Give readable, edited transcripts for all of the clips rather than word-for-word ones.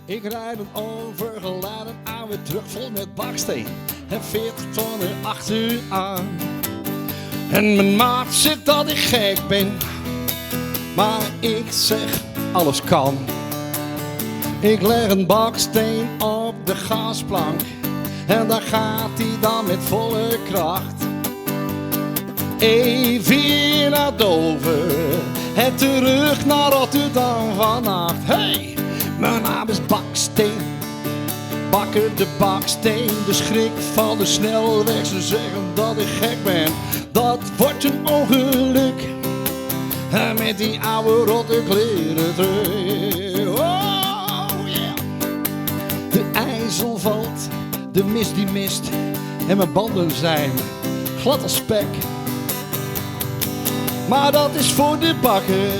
Ik rijd een overgeladen oude truck vol met baksteen en 40 tonnen achter u aan. En mijn maat zegt dat ik gek ben, maar ik zeg alles kan. Ik leg een baksteen op de gasplank en daar gaat hij dan met volle kracht. Even hier naar Dover en terug naar Rotterdam vannacht. Hey, mijn naam is Baksteen, Bakker de Baksteen. De schrik van de snelweg, ze zeggen dat ik gek ben. Dat wordt een ongeluk met die oude rotte kleren terug. Oh yeah. De ijzel valt, de mist die mist en mijn banden zijn glad als spek. Maar dat is voor de bakker,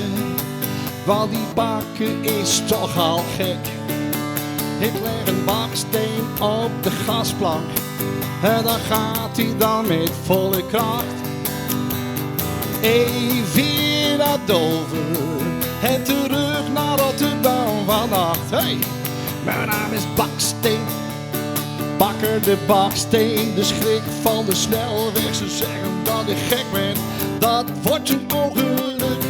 want die bakker is toch al gek. Ik leg een baksteen op de gasplank en dan gaat hij dan met volle kracht. Even naar Dover en terug naar Rotterdam vannacht. Hey, mijn naam is Baksteen, Bakker de Baksteen. De schrik van de snelweg, ze zeggen dat ik gek ben. Dat wordt een ongeluk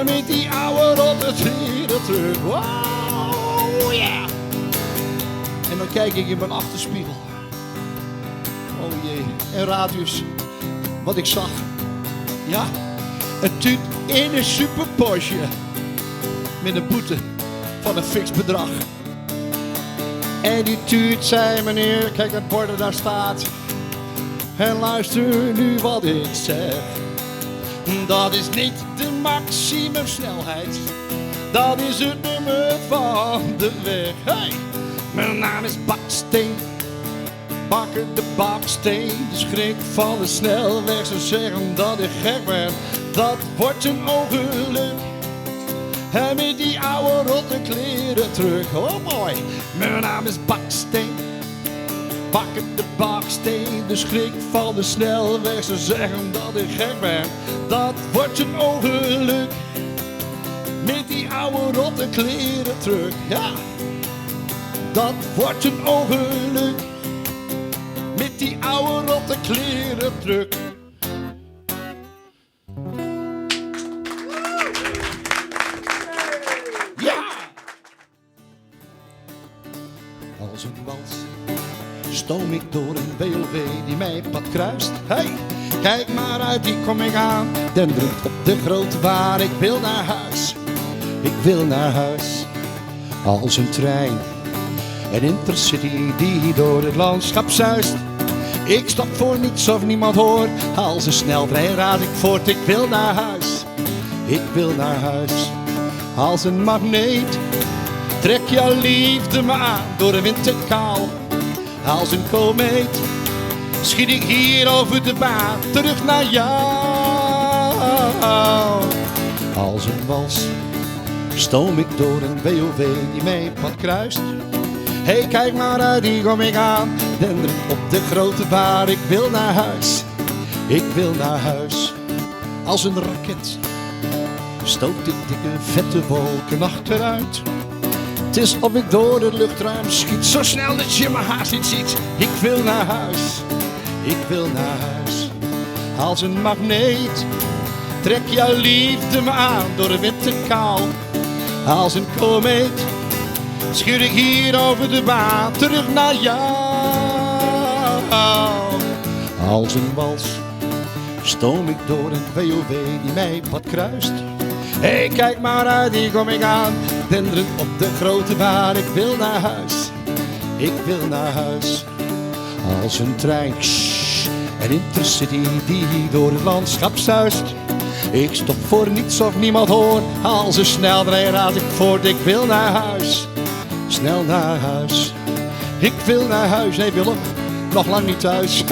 met die oude rotte kleren terug. Wow, yeah. En dan kijk ik in mijn achterspiegel. Oh jee, en raad eens wat ik zag. Ja, een tuut in een super Porsche met een boete van een fix bedrag. En die tuut zei: meneer, kijk het bord daar staat. En luister nu wat ik zeg. Dat is niet de maximumsnelheid, dat is het nummer van de weg. Hey, mijn naam is Baksteen, Bakker de Baksteen. De schrik van de snelweg, ze zeggen dat ik gek ben. Dat wordt een ongeluk en met die oude rotte kleren terug. Oh mooi, mijn naam is Baksteen, Bakker de Baksteen. De schrik van de snelweg, ze zeggen dat ik gek ben. Dat wordt een ongeluk met die oude rotte kleren terug. Ja, dat wordt een ongeluk met die oude rotte kleren terug. Ja! Als een wals stoom ik door een BOV die mijn pad kruist. Hey, kijk maar uit, die kom ik aan. Denderend op de grote baan, ik wil naar huis. Ik wil naar huis. Als een trein, een intercity die door het landschap zuist. Ik stop voor niets of niemand hoort. Als een sneltrein raad ik voort. Ik wil naar huis. Ik wil naar huis. Als een magneet trek jouw liefde me aan door de wind te kaal. Als een komeet schiet ik hier over de baan terug naar jou. Als een wals stoom ik door een BOV die mijn pad kruist. Hey, kijk maar uit, die kom ik aan. Denderend op de grote baan, ik wil naar huis. Ik wil naar huis. Als een raket stoot ik dikke vette wolken achteruit. Het is of ik door het luchtruim schiet, zo snel dat je me haast niet ziet. Ik wil naar huis, ik wil naar huis. Als een magneet trek jouw liefde me aan door de wind te kaal. Als een komeet schuur ik hier over de baan terug naar jou. Als een wals stoom ik door een BOV die mijn pad kruist. Hey, kijk maar uit, die kom ik aan. Denderend op de grote baan, ik wil naar huis. Ik wil naar huis. Als een trein, een intercity die door het landschap zuist. Ik stop voor niets of niemand hoor. Als een sneltrein raad ik voort. Ik wil naar huis. Snel naar huis. Ik wil naar huis. Nee Willem, nog lang niet thuis.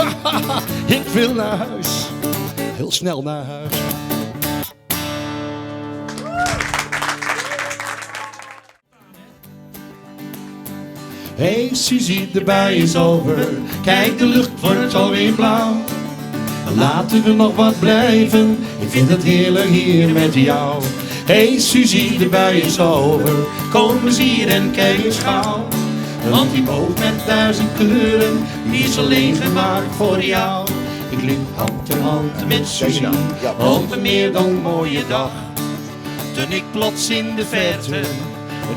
Ik wil naar huis. Heel snel naar huis. Hey Suzie, de bui is over. Kijk, de lucht wordt alweer blauw. Laten we nog wat blijven. Ik vind het heerlijk hier met jou. Hey Suzie, de bui is over, kom eens hier en kijk eens gauw. Want die boot met 1000 kleuren, die is alleen gemaakt voor jou. Ik liep hand in hand met Suzie, op een meer dan mooie dag. Toen ik plots in de verte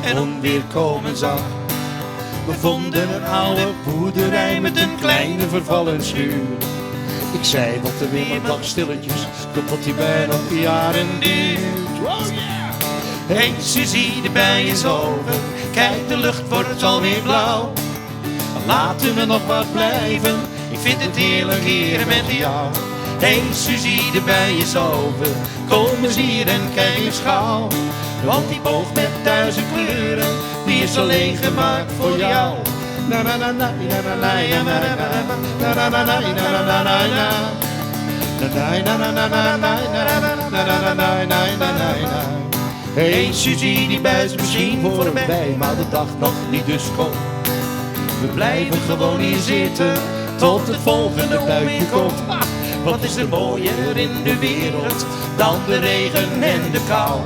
een onweer komen zag. We vonden een oude boerderij met een kleine vervallen schuur. Ik zei dat er weer wat dagstilletjes, tot die bijna jaren duurt. Oh yeah! Hey Suzie, de bij is over, kijk de lucht wordt alweer blauw. Laten we nog wat blijven, ik vind het heerlijk hier met jou. Hey Suzie, de bij is over, kom eens hier en kijk eens gauw. Want die boog met 1000 kleuren, die is alleen gemaakt voor jou. Na na na na na na na na na na na na na na. Hey Suzie, die bui is misschien voorbij, maar de dag nog niet dus komt. We blijven gewoon hier zitten, tot het volgende buitje komt. Wat is er mooier in de wereld, dan de regen en de kou.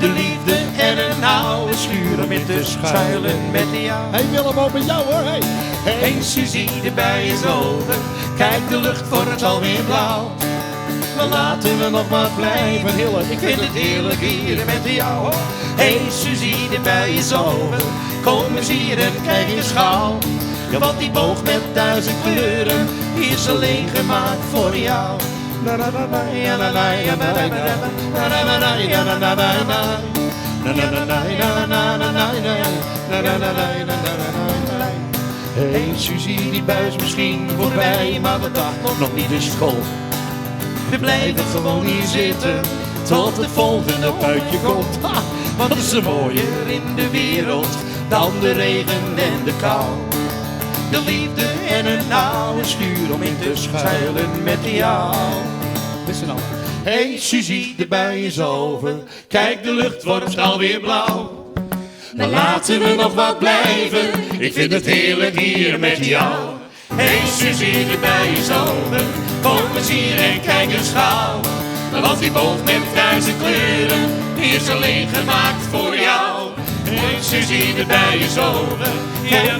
De liefde en een oude schuur om in te schuilen met jou. Hey Willem, ook met jou hoor, hey. Hey Suzie, de bui is over, kijk de lucht wordt alweer blauw. Maar laten we nog maar blijven, Hille, ik vind het heerlijk hier met jou. Hey Suzie, de bui is over, kom eens hier en kijk eens gauw. Ja, want die boog met 1000 kleuren, die is alleen gemaakt voor jou. Hey Suzie, die bui is misschien voorbij, maar de dag nog niet dus school. We blijven gewoon hier zitten, tot het volgende buitje komt. Ha, wat is er mooier in de wereld, dan de regen en de kou. De liefde en een oude schuur om in te schuilen met jou. Listen nou. Hey Suzie, de bui is over, kijk de lucht wordt alweer blauw. Maar laten we nog wat blijven, ik vind het heerlijk hier met jou. Hey Suzie, de bui is over, kom eens hier en kijk eens gauw. Want die boog met 1000 kleuren, die is alleen gemaakt voor jou. Hey Suzie, de bui is over. Ja,